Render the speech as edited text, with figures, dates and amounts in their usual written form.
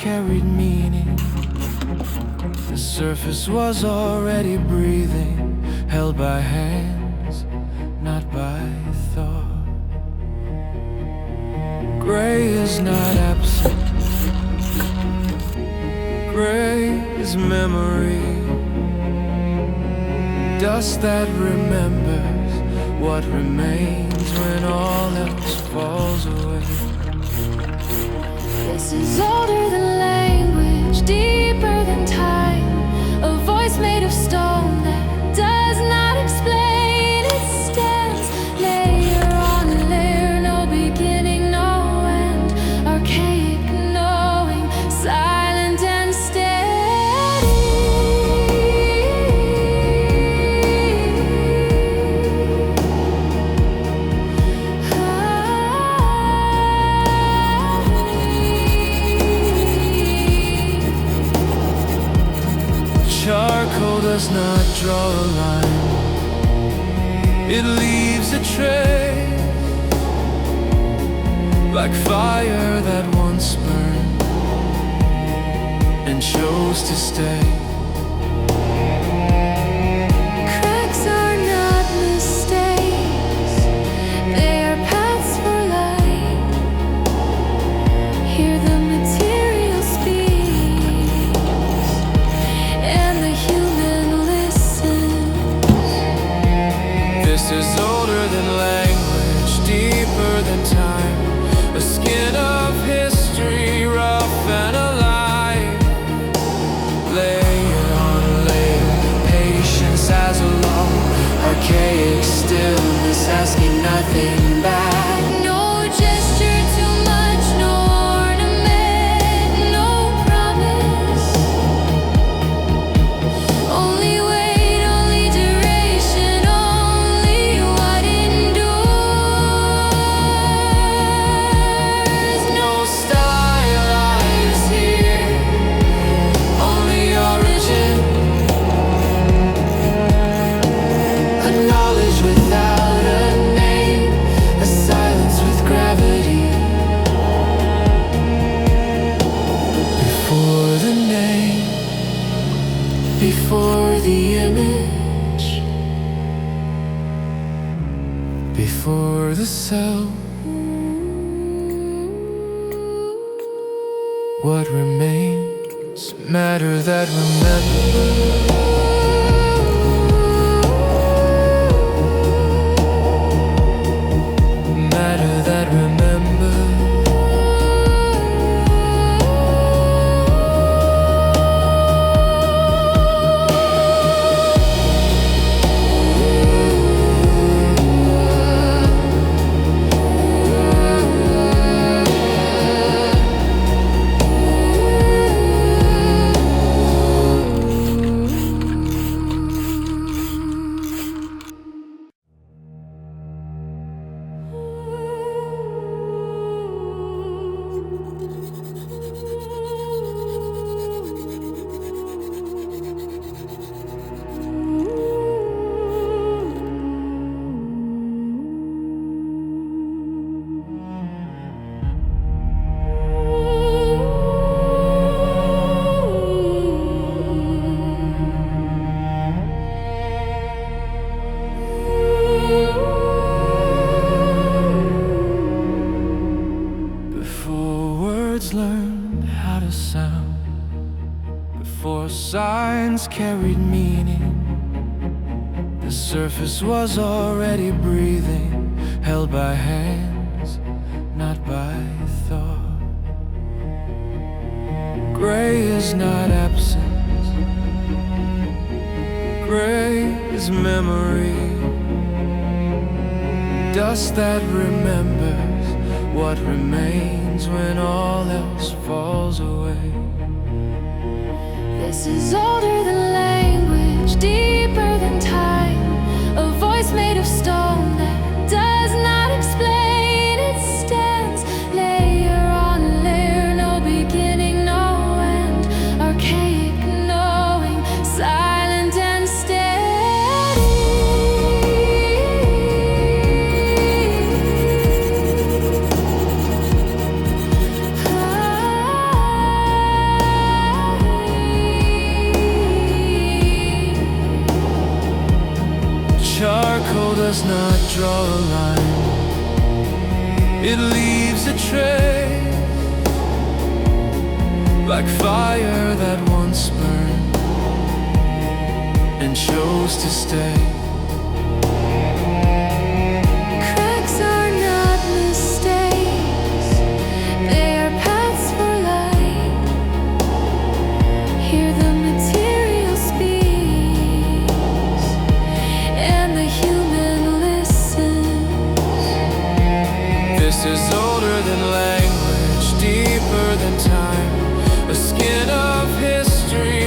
carried meaning. The surface was already breathing, held by hands, not by thought. Gray is not absent, gray is memory, dust that remembers what remains when all else falls away. This is older than language, deeper than time, a voice made of stone that does not explain. It stands layer on layer, no beginning, no end, archaic knowing, silent and steady. Charcoal does not draw a line, it leaves a trace, like fire that once burned and chose to stay. Cracks are not mistakes, they are paths for light. Hear the material speaks, and the human listens. This is older than language, deeper than time, a skin of history, rough and alive. Layer on layer, patience as a law, archaic stillness asking nothing back. No gesture too much, no ornament, no promise. Only weight, only duration, only what endures. No stylized here, only origin, a knowledge without a name, a silence with gravity. Before the name, before the image, before the self, what remains? Matter that remembers. Matter that remembers. Before words learned how to sound, before signs carried meaning, the surface was already breathing, held by hands, not by thought. Gray is not absent, gray is memory, dust that remembers what remains when all else falls away. This is older than language, deeper than time, a voice made of stone that does not explain. It stands layer on layer, no beginning, no end, archaic knowing, silent and steady. Ah. article does not draw a line. It leaves a trace, like fire that once burned and chose to stay. Cracks are not mistakes, they are paths for light. Hear the material speaks, and the human listens. This is older than language, deeper than time, a skin of history.